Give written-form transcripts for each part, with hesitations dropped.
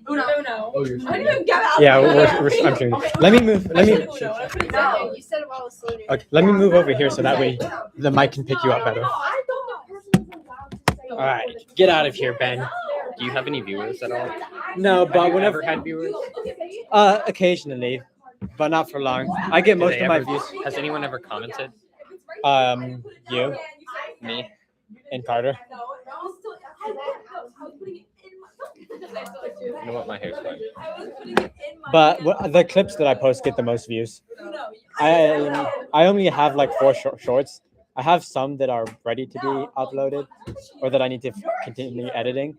Uno. Oh, you're I didn't even get out. Yeah, I'm sure. Let me move. No, you said it while I was sleeping. Okay, let me move over here so that way the mic can pick you up better. I thought the person was allowed to say. All right, get out of here, Ben. Do you have any viewers at all? No, but Have you whenever ever had viewers? occasionally, but not for long. I get most of my views. Has anyone ever commented? You Me? and Carter. You know what? My hair's fine. But the clips that I post get the most views. I only have like 4 shorts. I have some that are ready to be uploaded or that I need to continue editing.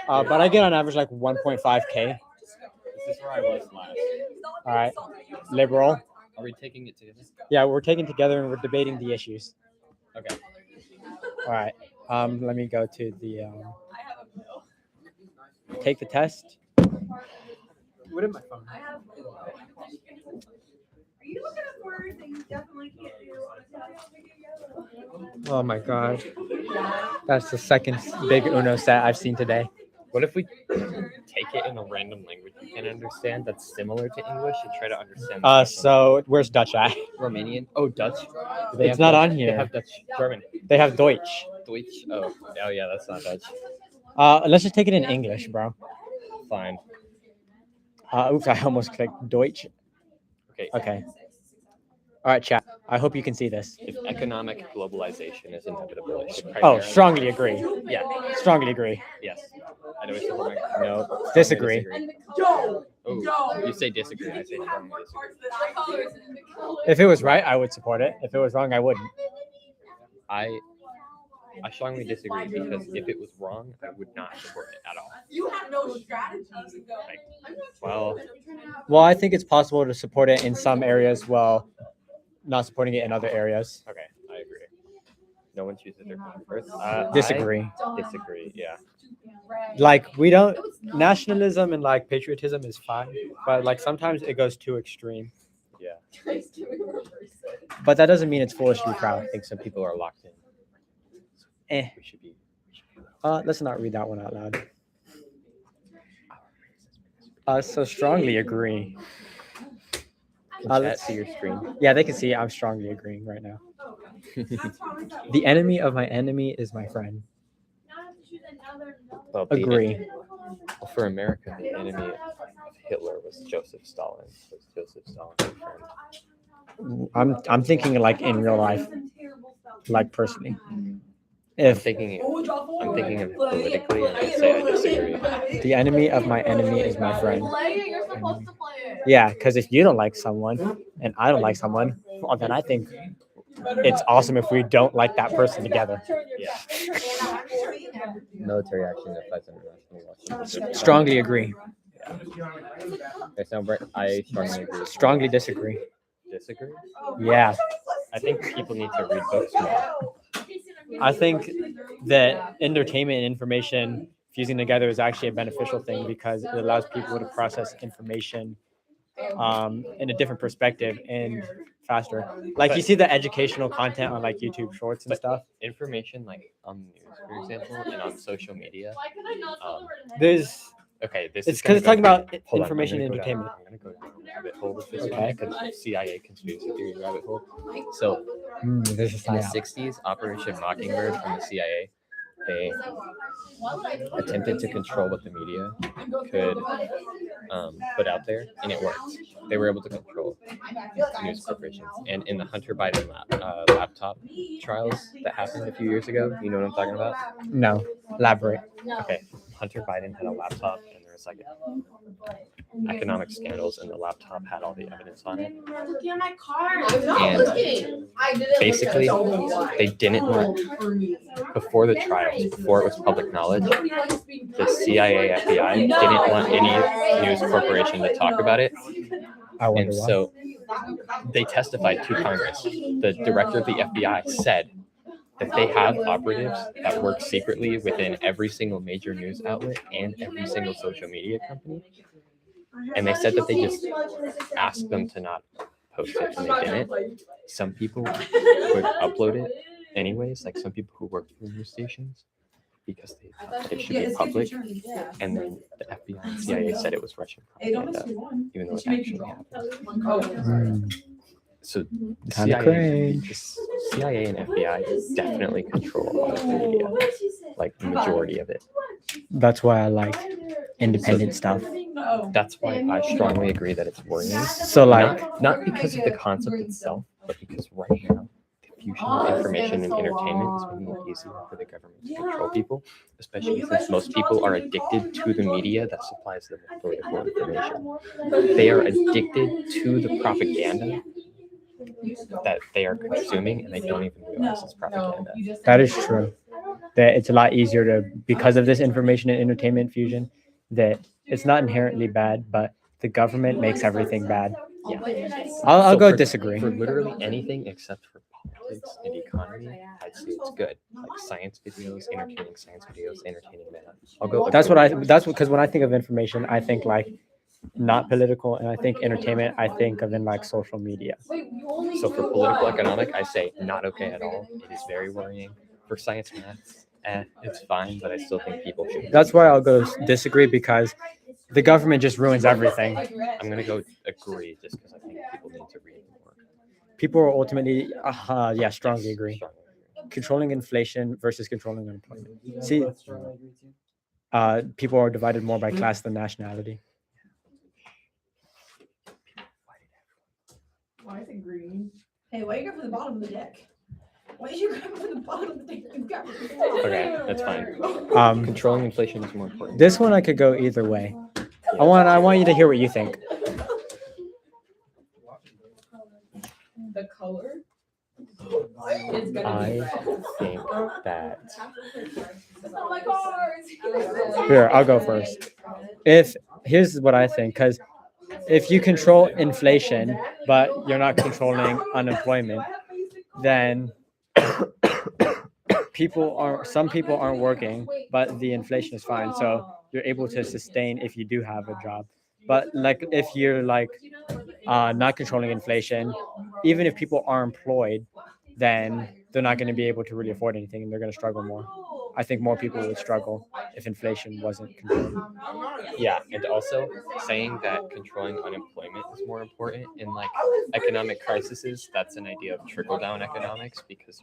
But I get on average like 1.5K. This is where I was last. All right. Liberal. Are we taking it together? Yeah, we're taking together and we're debating the issues. Okay. All right. Let me go to the take the test. What is my phone? Are you looking at words that you definitely can't do? Oh my god. That's the second big Uno set I've seen today. What if we take it in a random language you can understand that's similar to English and try to understand? So where's Dutch at? Romanian? Oh, Dutch. It's not on here. They have Dutch. German. They have Deutsch. Deutsch. Oh yeah, that's not Dutch. Let's just take it in English, bro. Fine. Oops, I almost clicked Deutsch. Okay. All right, chat. I hope you can see this. If economic globalization is inevitable, it should Oh, primarily- strongly agree. Yeah. Strongly agree. Yes. I know it's no. Disagree. Oh, you say disagree. I say strongly disagree. If it was right, I would support it. If it was wrong, I wouldn't. I strongly disagree because if it was wrong, I would not support it at all. You have no strategies. Well, I think it's possible to support it in some areas while not supporting it in other areas. Okay, I agree. No one chooses their phone first. Disagree. I disagree. Yeah. Like we don't nationalism and like patriotism is fine, but like sometimes it goes too extreme. Yeah. But that doesn't mean it's foolish to be proud. I think some people are locked in. Eh. We should be. Let's not read that one out loud. So strongly agree. Can let's chat see your screen? Yeah, they can see I'm strongly agreeing right now. The enemy of my enemy is my friend. Well, Agree. Well, for America, the enemy of Hitler was Joseph Stalin. Was Joseph Stalin's friend? I'm thinking like in real life, like personally. I'm If thinking of it politically, and I say I disagree. the enemy of my enemy is my friend. Yeah, because if you don't like someone and I don't like someone, well, then I think it's awesome if we don't like that person together. Yeah. Military action that fights internationally. Strongly agree. Okay, so I strongly agree. Strongly disagree. Disagree? Yeah. I think people need to read books more. I think that entertainment and information fusing together is actually a beneficial thing because it allows people to process information in a different perspective and faster. Like you see the educational content on like YouTube Shorts and stuff. Information like on the news, for example, and on social media. There's Okay, this it's is because it's talking about Hold on, information and I'm gonna go entertainment. I'm gonna go down a rabbit hole with this Okay. one because CIA conspiracy theory rabbit hole. So This is in the not 60s, Operation Mockingbird from the CIA, they attempted to control what the media could put out there, and it worked. They were able to control news corporations. And in the Hunter Biden laptop trials that happened a few years ago, you know what I'm talking about? no. Elaborate. Okay, Hunter Biden had a laptop, and there was like economic scandals, and the laptop had all the evidence on it. And basically, they didn't want, before the trials, before it was public knowledge, the CIA, FBI didn't want any news corporation to talk about it. I wonder And why. so they testified to Congress. The director of the FBI said that they have operatives that work secretly within every single major news outlet and every single social media company. And they said that they just asked them to not post it, and they didn't. Some people would upload it anyways, like some people who work for news stations. because they thought it should be public, and then the FBI and CIA said it was Russian propaganda, even though it actually happened. So the Kinda CIA, cringe. the CIA and FBI definitely control a lot of the media, like the majority of it. That's why I like independent stuff. That's why I strongly agree that it's worrying. So like, Not because of the concept itself, but because right now, the fusion of information and entertainment is making it easier for the government to control people, especially since most people are addicted to the media that supplies them with political information. They are addicted to the propaganda that they are consuming, and they don't even realize it's propaganda. that is true. That it's a lot easier to, because of this information and entertainment fusion, that it's not inherently bad, but the government makes everything bad. Yeah. I'll So go for- disagree. For literally anything except for politics and economy, I'd say it's good. Like science videos, entertaining science videos, entertaining math. I'll go. Because when I think of information, I think like not political, and I think entertainment, I think of in like social media. So for political economic, I say not okay at all. It is very worrying. For science math, it's fine, but I still think people should. That's why I'll go disagree, because the government just ruins everything. I'm gonna go agree just because I think people need to read more. People are ultimately, strongly agree. Strongly agree. Controlling inflation versus controlling unemployment. See, people are divided more by class than nationality. Why is it green? Hey, why you go for the bottom of the deck? Why did you grab for the bottom of the deck? You got Okay, that's fine. Controlling inflation is more important. This one I could go either way. I want you to hear what you think. The color? I think that Oh my God. Here, I'll go first. Here's what I think, because if you control inflation, but you're not controlling unemployment, then some people aren't working, but the inflation is fine. So you're able to sustain if you do have a job. But like if you're like not controlling inflation, even if people are employed, then they're not going to be able to really afford anything, and they're going to struggle more. I think more people would struggle if inflation wasn't controlled. yeah, and also saying that controlling unemployment is more important in like economic crises. That's an idea of trickle down economics, because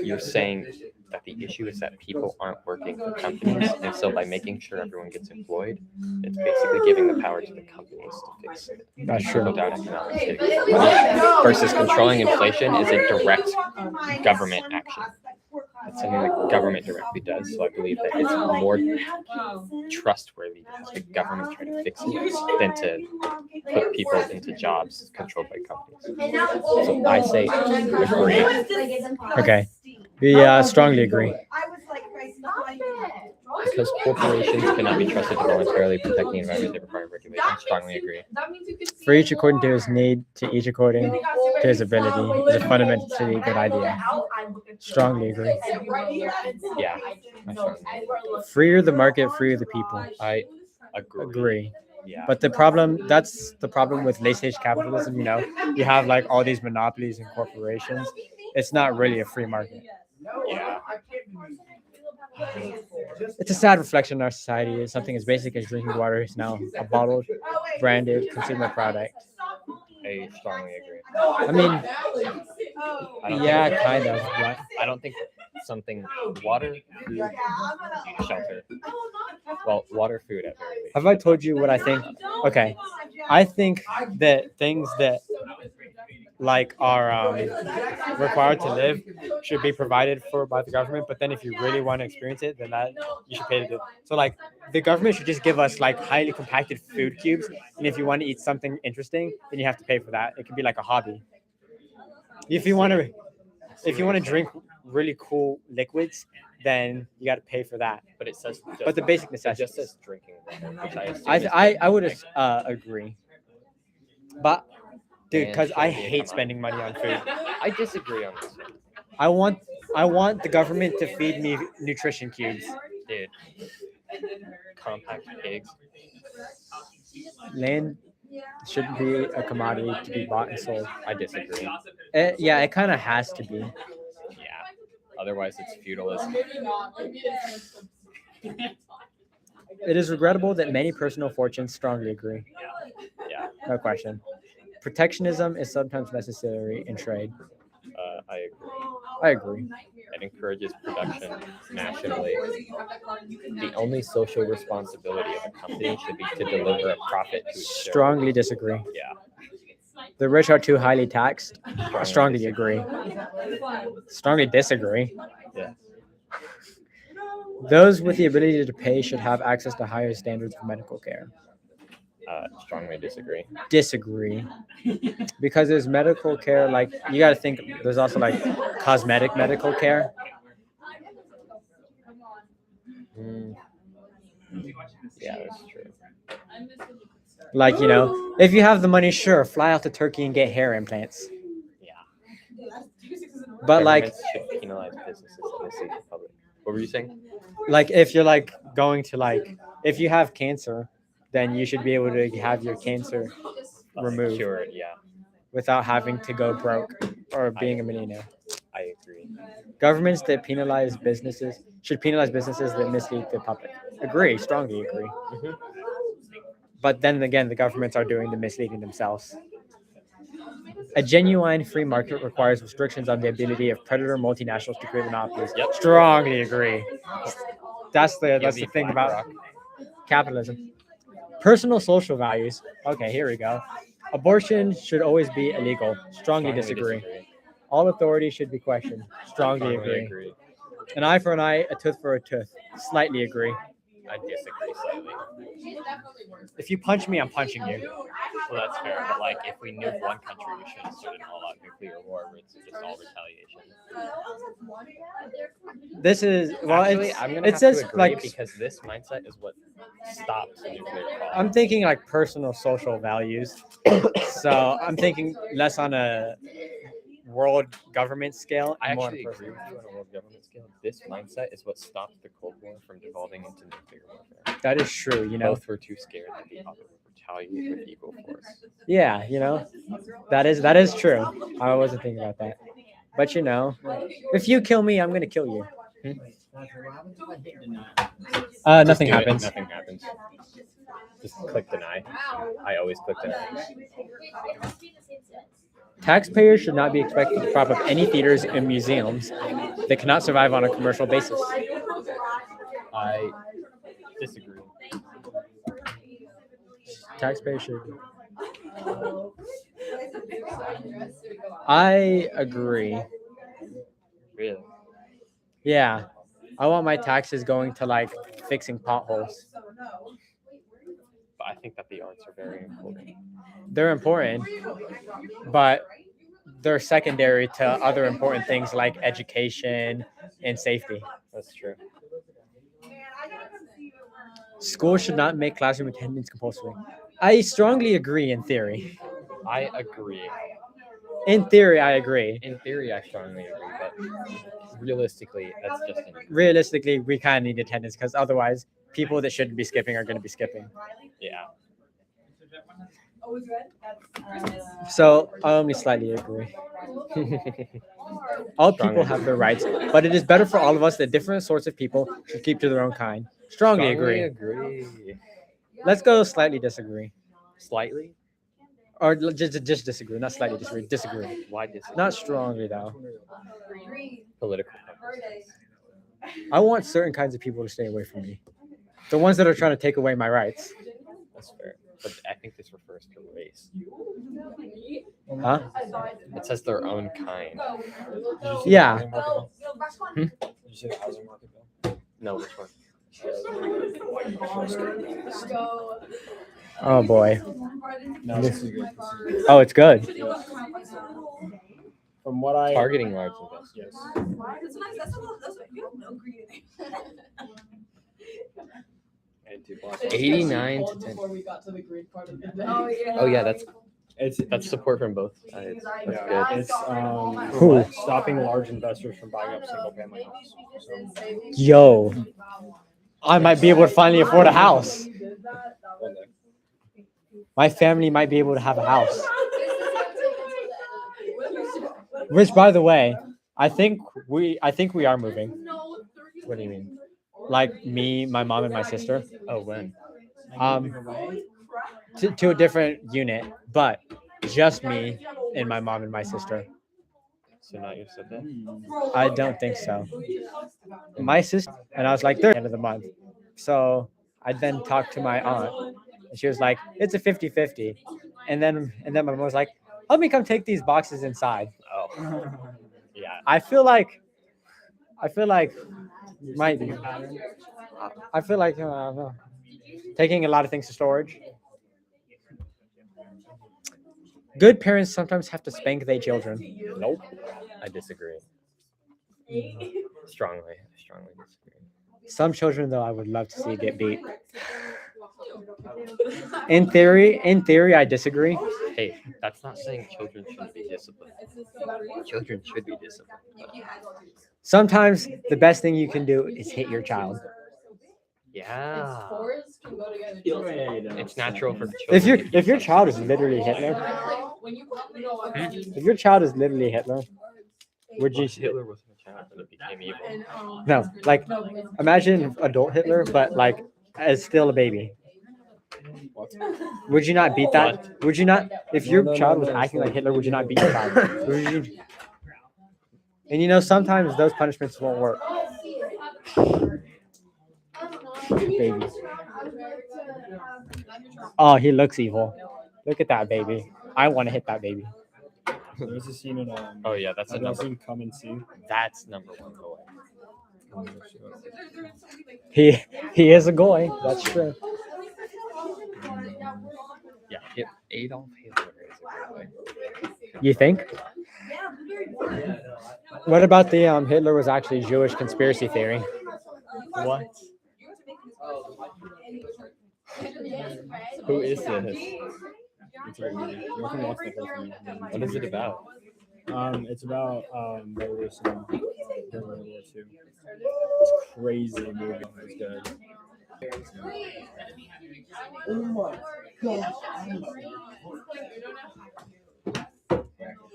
you're saying that the issue is that people aren't working for companies, and so by making sure everyone gets employed, it's basically giving the power to the companies to fix it. That's Trickle true. down economics getting the money, versus controlling inflation is a direct government action. It's something that government directly does. So I believe that it's more trustworthy to have the government try to fix it than to put people into jobs controlled by companies. So I say agree. Okay. We strongly agree. Because corporations cannot be trusted to voluntarily protect the environment, they require regulation. Strongly agree. For each according to his need, to each according to his ability, is a fundamentally good idea. Strongly agree. Yeah, I strongly agree. Freer the market, freer the people. I agree. Agree. Yeah. But that's the problem with late stage capitalism. You know, you have like all these monopolies and corporations. It's not really a free market. Yeah. It's a sad reflection in our society. Something as basic as drinking water is now a bottled, branded consumer product. I strongly agree. I mean, I don't yeah, think- kind of. But I don't think something water, food, shelter. Well, water, food at very least. have I told you what I think? Okay, I think that things that like are required to live should be provided for by the government. But then if you really want to experience it, then that you should pay to do. So like the government should just give us like highly compacted food cubes, and if you want to eat something interesting, then you have to pay for that. It could be like a hobby. If you want to drink really cool liquids, then you got to pay for that. But it says. But the basic It necessities. just says drinking water, which I assume. I would agree, but dude, And because I should be hate economic. spending money on food. I disagree on this one, I want the government to feed me nutrition cubes. dude. Compact pigs. Land shouldn't be a commodity to be bought and sold. I disagree. Yeah, it kind of has to be. Yeah. Otherwise, it's feudalism. It is regrettable that many personal fortunes strongly agree. Yeah, No question. Protectionism is sometimes necessary in trade. I agree. I agree. It encourages production nationally. The only social responsibility of a company should be to deliver a profit to its Strongly disagree. shareholders. Yeah. The rich are too highly taxed. Strongly Strongly disagree. agree. Strongly disagree. Yeah. Those with the ability to pay should have access to higher standards of medical care. Strongly disagree. Disagree. Because there's medical care, like, you got to think, there's also like cosmetic medical care. Mm. Yeah, that's true. Like, if you have the money, sure, fly out to Turkey and get hair implants. Yeah. But like, Governments should penalize businesses that mislead the public. What were you saying? like if you're like going to like, if you have cancer, then you should be able to have your cancer removed Cured, yeah. without having to go broke or being a millionaire. I agree. Governments that penalize businesses should penalize businesses that mislead the public. Agree, strongly agree. Mhm. But then again, the governments are doing the misleading themselves. A genuine free market requires restrictions on the ability of predator multinationals to create monopolies. Yep. Strongly agree. That's the Give me thing about BlackRock. capitalism. Personal social values. Okay, here we go. Abortion should always be illegal. Strongly disagree. All authority should be questioned. Strongly agree. An eye for an eye, a tooth for a tooth. Slightly agree. I disagree slightly. If you punch me, I'm punching you. Well, that's fair. But like, if we nuke one country, we shouldn't start an all-out nuclear war where it's just all retaliation. This is Actually, I'm gonna it have says to agree like because this mindset is what stops nuclear fallout. I'm thinking like personal social values. So I'm thinking less on a world government scale. I And more on actually a agree personal. with you on a world government scale. This mindset is what stopped the Cold War from devolving into nuclear warfare. That is true. Both were too scared that the other would retaliate with equal force. Yeah, that is true. I wasn't thinking about that. But if you kill me, I'm gonna kill you. Just Nothing do it, happens. Nothing happens. Just click deny. I always click deny. Taxpayers should not be expected to prop up any theaters and museums that cannot survive on a commercial basis. I disagree. Taxpayers should. I agree. Really? Yeah. I want my taxes going to like fixing potholes. But I think that the arts are very important. They're important, but they're secondary to other important things like education and safety. That's true. Schools should not make classroom attendance compulsory. I strongly agree in theory. I agree. In theory, I agree. In theory, I strongly agree, but realistically, that's just an Realistically, we kind of need attendance because otherwise, people that shouldn't be skipping are going to be skipping. yeah. So I only slightly agree. All people have their rights, but it is better for all of us that different sorts of people should keep to their own kind. Strongly agree. agree. Let's go slightly disagree. Slightly? Or just disagree, not slightly disagree. Disagree. Why disagree? Not strongly though. Political. I want certain kinds of people to stay away from me. The ones that are trying to take away my rights. That's fair. But I think this refers to race. Huh? It says their own kind. Yeah. Did you say the housing market bill? No, which one? Oh boy. No, this is good. Oh, it's good. From what I Targeting large investors. yes. And to block 89 to 10. Oh yeah, that's support from both sides. That's yeah, good. it's Who? stopping large investors from buying up single family homes. So Yo. I might be able to finally afford a house. one day. My family might be able to have a house. Which, by the way, I think we are moving. What do you mean? Like me, my mom, and my sister. Oh, when? To a different unit, but just me and my mom and my sister. So not your sibling? I don't think so. My sister and I was like, they're end of the month. So I then talked to my aunt and she was like, it's a 50-50. And then my mom was like, help me come take these boxes inside. Oh, yeah. I feel like might I feel like I don't know, taking a lot of things to storage. Good parents sometimes have to spank their children. Nope. I disagree. Strongly disagree. Some children, though, I would love to see get beat. In theory, I disagree. Hey, that's not saying children shouldn't be disciplined. Children should be disciplined. Sometimes the best thing you can do is hit your child. Yeah. It's natural for children. If your child is literally Hitler, if your child is literally Hitler, would you? Hitler wasn't a child and it became evil. No, like imagine adult Hitler, but like as still a baby. Would you not beat that? Would you not? If your child was acting like Hitler, would you not beat your child? And you know, sometimes those punishments won't work. Baby. Oh, he looks evil. Look at that baby. I want to hit that baby. There's a scene in Oh yeah, that's a have you number. seen Come and See? That's number one goal. He is a goy. That's true. Yeah, Adolf Hitler is a great way. You think? What about the Hitler was actually Jewish conspiracy theory? What? Who is this? It's a great movie. You can watch the whole thing. What is it about? It's about Belarus and during World War II. It's a crazy movie. It's good.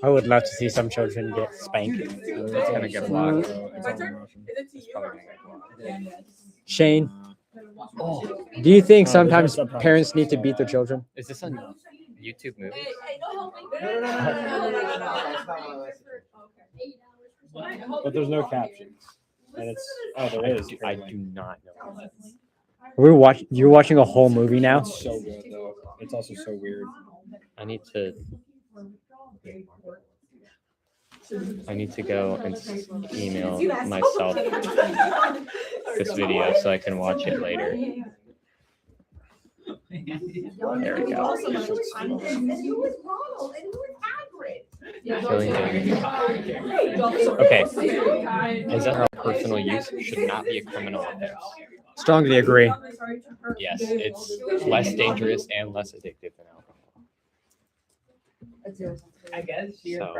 I would love to see some children get spanked. It's gonna get blocked. It's all in Russian. It's probably gonna get blocked. Shane, do you think there's sometimes no subtitles. parents need to beat their children? Is this on YouTube Movies? But there's no captions. And it's there is. I do not know. You're watching a whole movie now? It's so good though. It's also so weird. I need to go and email myself this video so I can watch it later. There we go. Okay. Is that our personal use should not be a criminal offense? Strongly agree. Yes, it's less dangerous and less addictive than alcohol. I guess So,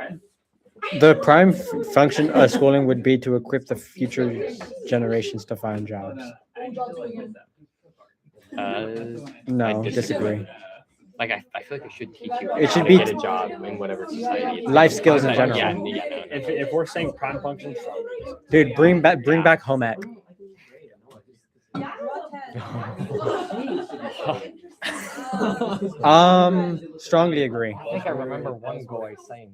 The prime function of schooling would be to equip the future generations to find jobs. No, I disagree. Like I feel like it should teach you It should how be to get a job in whatever society. it's life in. skills in But, general. Yeah, no. If we're saying prime function, Dude, bring back home ec. Strongly agree. I think I remember one guy saying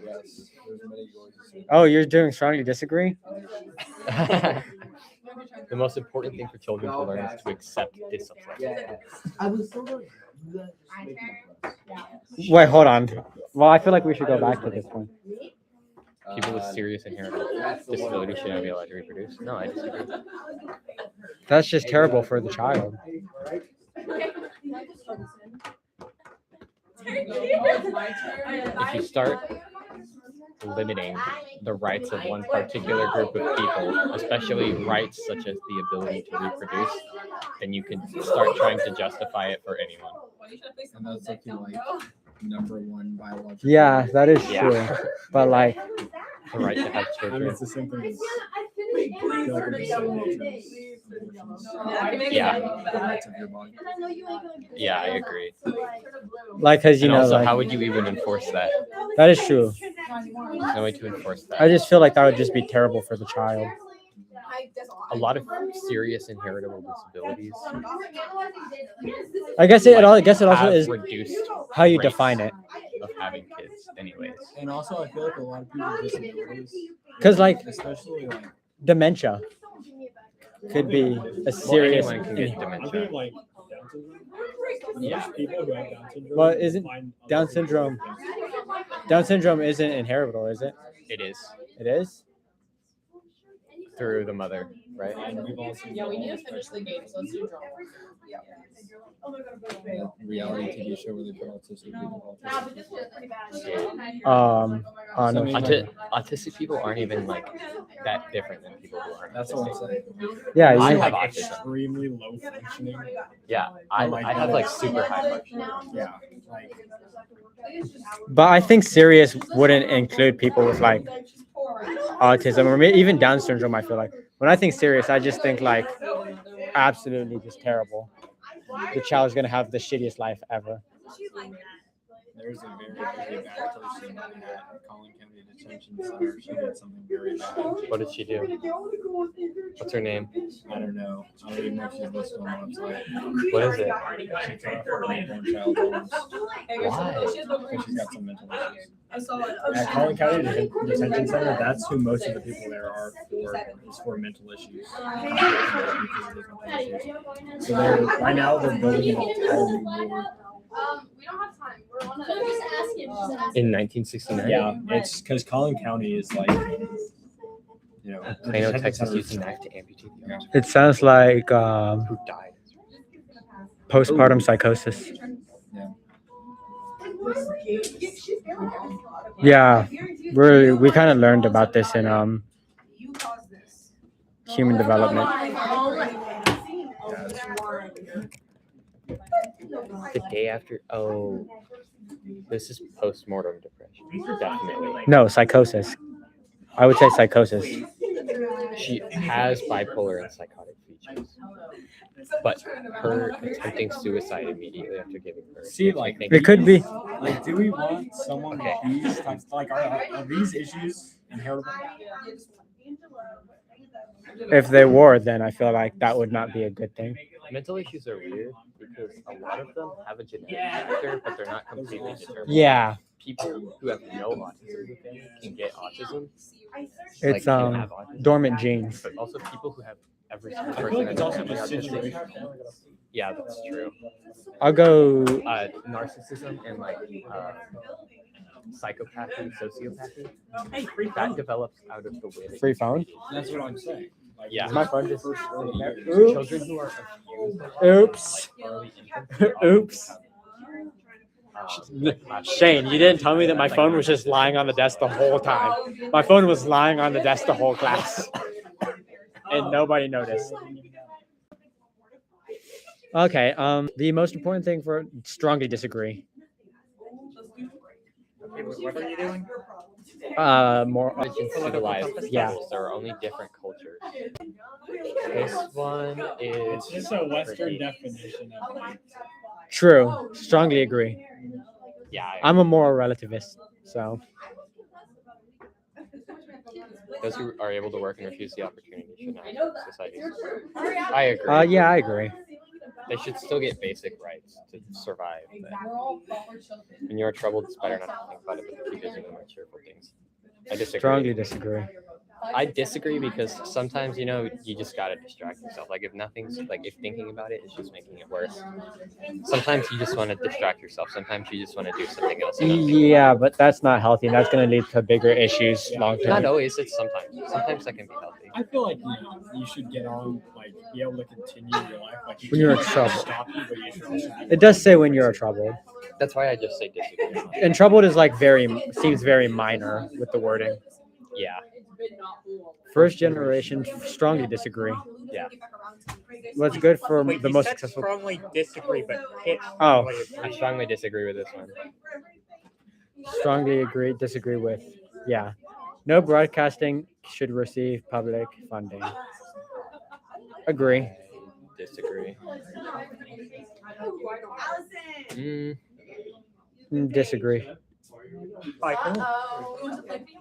yes, there's many goals. Oh, you're doing strongly disagree? this. The most important thing for children to learn is to accept discipline. I was sort of Wait, hold on. Well, I feel like we should go back to this one. People with serious inherited disabilities should not be allowed to reproduce. No, I disagree. That's just terrible for the child. If you start limiting the rights of one particular group of people, especially rights such as the ability to reproduce, then you can start trying to justify it for anyone. And that's like your number one biological. Yeah, that is Yeah. true. But like, The right to have I mean, children. it's the same thing as feel like I'm just so emotions. Yeah. The rights of your body. Yeah, I agree. Like, because, you And know, also, like, how would you even enforce that? that is true. No way to enforce that. I just feel like that would just be terrible for the child. A lot of serious inheritable disabilities I guess it also have is reduced how you rates define it. of having kids, anyways. And also, I feel like a lot of people with disabilities, Because, like, especially like dementia could be a serious. anyone can get I'm dementia. thinking like Down syndrome. Yeah. Most people who have Down syndrome. Well, isn't find other Down things syndrome- to fix. Down syndrome isn't inheritable, is it? It is It is. through the mother, right? and we've all seen Yeah, we need to finish the game, so let's do drama. that reality TV show where they put autistic people on autistic. On So, I mean, Autistic people aren't even like that different than people who aren't. That's what I'm autistic. saying. yeah, I you- have like autism. extremely low functioning. Yeah, I have like super high functioning. Yeah, like but I think serious wouldn't include people with like autism or maybe even Down syndrome. I feel like when I think serious, I just think like absolutely just terrible. The child's gonna have the shittiest life ever. There's a very, very bad person at Collin County Detention Center. She did something very bad. What did she do? What's her name? I don't know. I don't even know if she's listed on the website. What is it? She cut off her newborn child arms Why? because she's got some mental issues. at Collin County Detention Center, that's who most of the people there are for, is for mental issues. So they're right now they're building an entirely more. We don't have time. We're on a. Just ask him. In 1969? Yeah, it's because Collin County is like, you know, the Plano, detention Texas center used is- an act to amputate the arms. It sounds like Who died? postpartum psychosis. Yeah. Yeah, we kind of learned about this in human development. The day after. Oh, this is post-mortem depression. Definitely. No, psychosis. I would say psychosis. She has bipolar and psychotic features, but her attempting suicide immediately after giving birth. See, makes me like, think It could be. Like, do we want someone Okay. with these types? Like, are these issues inheritable? If they were, then I feel like that would not be a good thing. mental issues are weird because a lot of them have a genetic factor, but they're not completely determined. Yeah, People who have no autism within can get autism. it's can have autism. dormant genes. But also people who have every single I feel person like it's in also their just family autistic. situational. Yeah, that's true. I'll go. Narcissism and like psychopathy, sociopathy, that develops out of the way that Free phone. That's what I'm saying. Like, Yeah. My phone just. Oops. Children who are abused, Oops. like early infancy, Oops. often Shane, you didn't tell me that my phone was just lying on the desk the whole time. My phone was lying on the desk the whole class, and nobody noticed. Okay. The most important thing for strongly disagree. What are you doing? More. religions civilized Yeah. peoples. There are only different cultures. This one is It's just a Western definition of like, True. Strongly agree. Yeah, I'm a moral relativist, so those who are able to work and refuse the opportunity should not have society. I agree. yeah, I agree. They should still get basic rights to survive. But when you're troubled, it's better not to think about it, but to keep busy with more cheerful things. I disagree. Strongly disagree. I disagree because sometimes, you know, you just gotta distract yourself. Like if nothing's like if thinking about it is just making it worse. Sometimes you just want to distract yourself. Sometimes you just want to do something else. You know? Yeah, but that's not healthy, and that's going to lead to bigger issues long Not term. always. It's sometimes. Sometimes that can be healthy. I feel like you should get on, like, be able to continue your life. Like, When you're in can't trouble. stop you, but you should also be It does say when you're troubled, That's why I just say disagree. and troubled is like seems very minor with the wording. Yeah. First generation strongly disagree. Yeah. What's good for Wait, the you most said successful? strongly disagree, but hit Oh. strongly agree. I strongly disagree with this one. Strongly agree, disagree with. Yeah. No broadcasting should receive public funding. Agree. Disagree. Mm, Disagree. Politcal.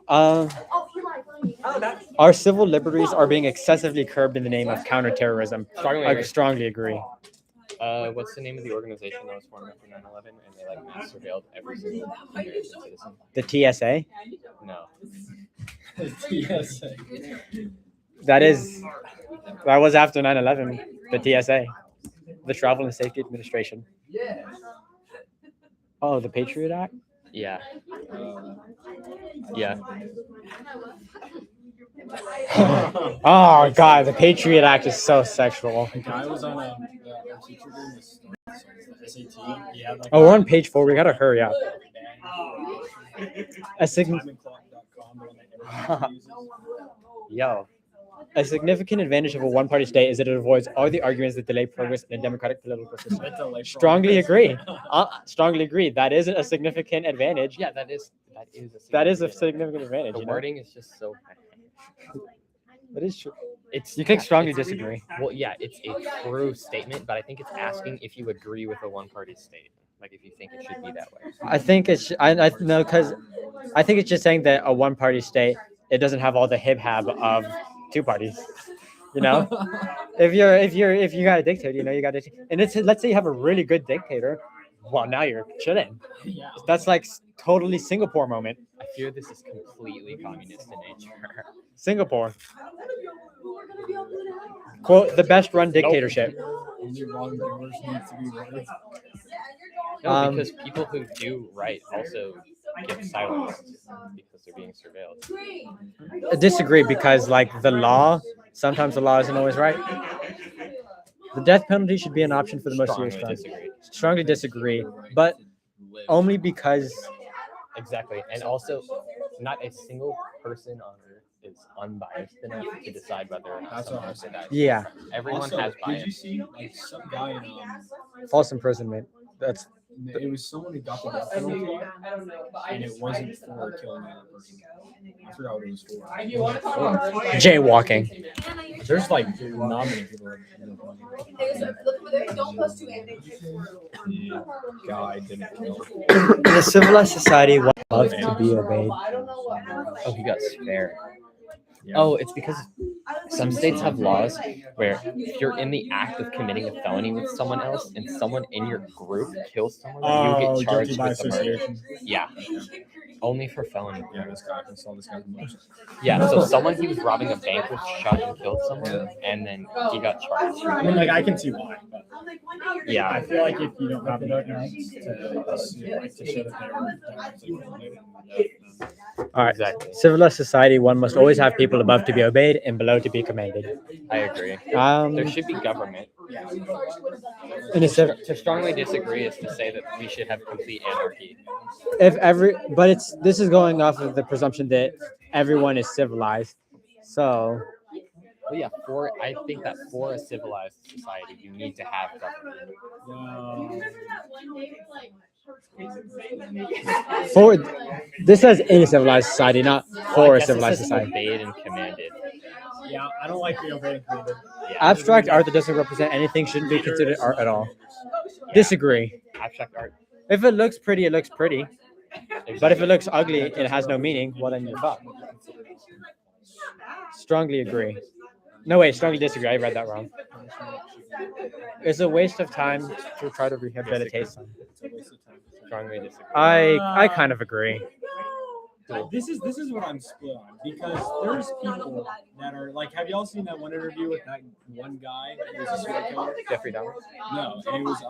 Um, our civil liberties are being excessively curbed in the name of counterterrorism. strongly I agree. strongly agree. What's the name of the organization that was formed after 9/11 and they like mass surveilled every single American citizen? The TSA. No. Yes. That was after 9/11. The TSA, the Travel and Safety Administration. Oh, the Patriot Act. Yeah. Yeah. Oh God, the Patriot Act is so sexual. The guy was on a teacher doing this SAT. He had like Oh, we're on page 4. We gotta hurry up. A Yo. A significant advantage of a one-party state is that it avoids all the arguments that delay progress in a democratic political system. Strongly agree. Strongly agree. That is a significant advantage. Yeah, that is A significant advantage. The You know? wording is just so. That is true. It's You click strongly it's- disagree. Well, yeah, it's a true statement, but I think it's asking if you agree with a one-party state, like if you think it should be that way. I think it's I no because I think it's just saying that a one-party state it doesn't have all the hib-hab of two parties. You know, if you got a dictator, you know you got a and it's let's say you have a really good dictator. Well, now you're chilling. Yeah. That's like totally Singapore moment. I fear this is completely communist in nature. Singapore. Quote the best run dictatorship. Only wrongdoers need to be right. No, because people who do right also get silenced because they're being surveilled. I disagree because like sometimes the law isn't always right. The death penalty should be an option for the most serious Strongly crimes. disagree. Strongly disagree, but only because Exactly, and also, not a single person on Earth is unbiased enough to decide whether That's someone what should die. yeah, Everyone Also, has did you bias. see like some guy in false imprisonment. That's it was someone who got the death penalty and it wasn't for killing another person. I forgot what it was for. jaywalking. There's like not many people. The guy didn't kill. In a civilized society, one loves to be obeyed. Oh, he got spared. Yeah. Oh, it's because some states have laws where if you're in the act of committing a felony with someone else and someone in your group kills someone, you get charged with the murder. Yeah, only for felony. Yeah, this guy. I saw this guy's motion. Yeah, so someone he was robbing a bank with shot and killed someone, and then he got charged. I mean, like I can see why, but Yeah, I feel like if you don't have the evidence to show that they were related, All right. exactly. Civilized society, one must always have people above to be obeyed and below to be commanded. I agree. Um, There should be government. in a civ- To strongly disagree is to say that we should have complete anarchy. this is going off of the presumption that everyone is civilized. So Well, yeah, I think that for a civilized society, you need to have government. for this says in a civilized society, not for a civilized society. Obeyed and commanded. yeah, I don't like the obeying commanded. Abstract art that doesn't represent anything shouldn't be considered art at all. Disagree. Abstract art. If it looks pretty, it looks pretty. But if it looks ugly and it has no meaning, well then you're fucked. Strongly agree. No, wait, strongly disagree. I read that wrong. It's a waste of time to try to rehabilitate someone. Strongly disagree. I kind of agree. This is what I'm split on because there's people that are like, have y'all seen that one interview with that one guy who was a serial killer? Jeffrey Dahmer. No, and it was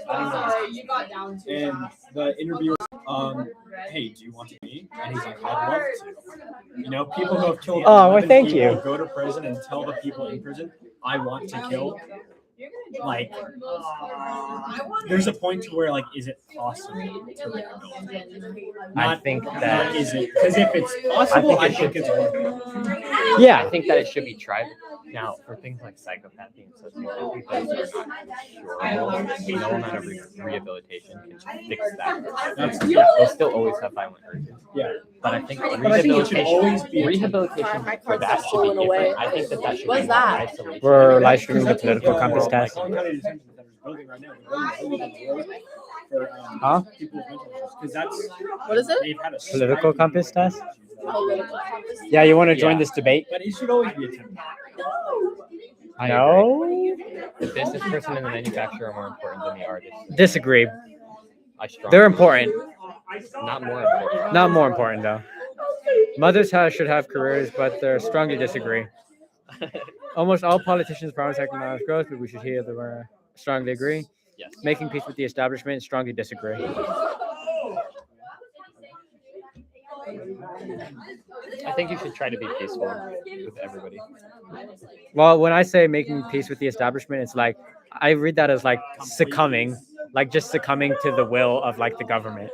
I don't know. And the interviewer, hey, do you want to meet? And he's like, I'd love to. You know, people who have killed. Oh, well, 11 thank people you. Go to prison and tell the people in prison, I want to kill. like there's a point to where like, is it possible to rehabilitate? I think Not that is it, because if it's possible, I think it's worth it. Yeah. I think that it should be tried. Now, for things like psychopathy and sociopathy, those are not curable. No amount of rehabilitation can fix that. They'll still always have violent urges. Yeah. But I think But I think it should always be rehabilitation for that should be different. I think that should What's be that? isolation. We're live streaming the political compass test. Like, county detention centers building right now, they're building a road for Huh? people with mental issues, because that's What is it? they've had a Political striking compass test? Political compass. Yeah, you want to join Yeah. this debate? But it should always be attempted. I agree. No. The business person and the manufacturer are more important than the artist. Disagree. I strongly They're important. not more important. Not more important though. Mothers should have careers, but strongly disagree. Almost all politicians promise economic growth, but we should hear the word. Strongly agree. Yes. Making peace with the establishment, strongly disagree. I think you should try to be peaceful with everybody. Well, when I say making peace with the establishment, it's like I read that as like succumbing, like just succumbing to the will of like the government.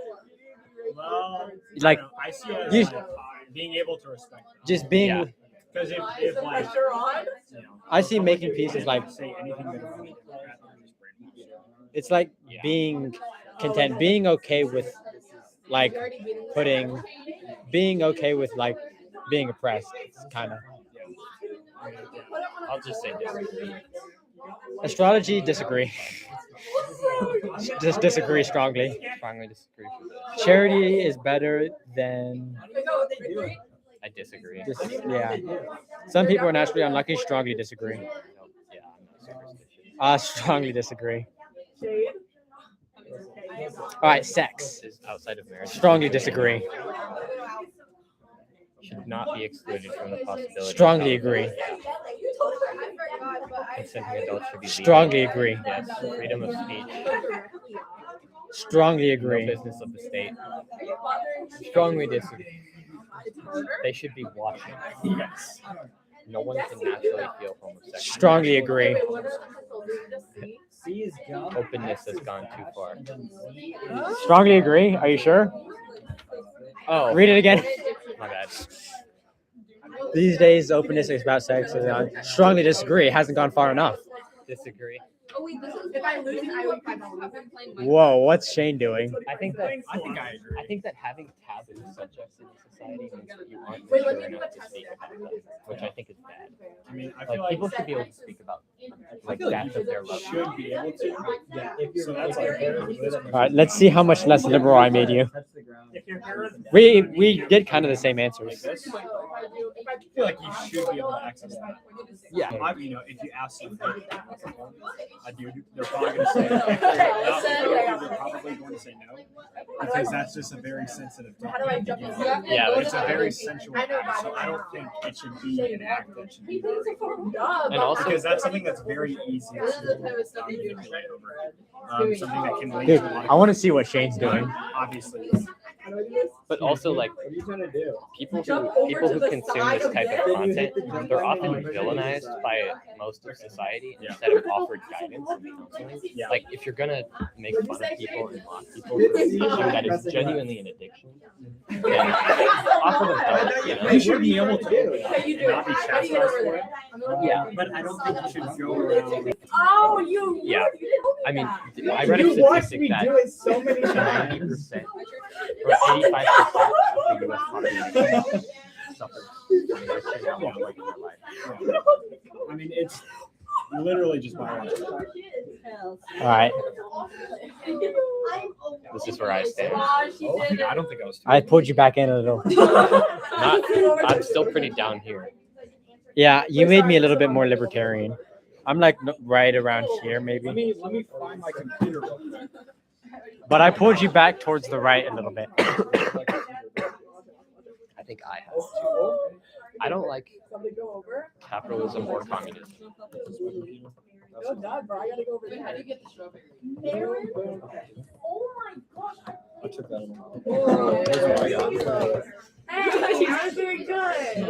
Well, Like I see it you- as like, being able to respect that. just being. Yeah. Because if like, you know, I see making peace as like say anything good about it, it's like Yeah. being content, being okay with like being okay with like being oppressed. Kind of. I'll just say disagree. Astrology, disagree. Just disagree strongly. Strongly disagree for this. Charity is better than I disagree. yeah. Some people are naturally unlucky. Strongly disagree. Yeah, I'm not superstitious. Strongly disagree. All right, sex. This is outside of marriage. Strongly disagree. Should not be excluded from the possibility. Strongly agree. Consenting adults should be legal. Strongly agree. Yes. Freedom of speech. Strongly No agree. business of the state. Strongly disagree. They should be watching. yes. No one can naturally feel homosexual. Strongly agree. Openness has gone too far. Strongly agree. Are you sure? Oh, Read it again. my bad. These days, openness is about sex. Strongly disagree. It hasn't gone far enough. Disagree. If I'm losing, I would $5. Whoa, what's Shane doing? I think that I think I agree. I think that having taboo subjects in society means that you aren't Wait, let mature me do enough a to speak about them, which I think is bad. I mean, I feel Like people should be able to speak about like feel like death of their loved should ones. be able to. Yeah. So that's like. All right, let's see how much less liberal I made you. We did kind of the same Like answers. this. I feel like you should be able to access that. Yeah. You know, if you ask them, I do. They're probably going to say no. They're probably going to say no because that's just a very sensitive topic. How do I jump in? Yeah, It's a very sensual act, so I don't think it should be an act that should be. And also, Because that's something that's very easy to manipulate over. Something that can lead Dude, to a lot I want to see what Shane's doing. obviously. but also like people who consume this type of content, they're often villainized by most of society instead of offered guidance and counseling. Yeah. Like if you're gonna make fun of people and mock people for an issue that is genuinely an addiction, then offer them help. You know? You should be able to You do not be it. How do you get chastised over for there? it. Yeah. But I don't think you should go around. Oh, you. Yeah. You didn't tell me I mean, that. I read a You watched statistic me that do it so many 90% times. or 85% of the U.S. population suffers from addiction at one point in their life. I mean, it's literally just biological. All right, This is where I stand. Oh, I don't think I was. I pulled you back in a little. I'm still pretty down here. Yeah, you made me a little bit more libertarian. I'm like right around here, Let maybe. me find my computer. But I pulled you back towards the right a little bit. I think I have. I don't like capitalism or communism. How do you get the strawberry? I took that one. Hey, I was doing good.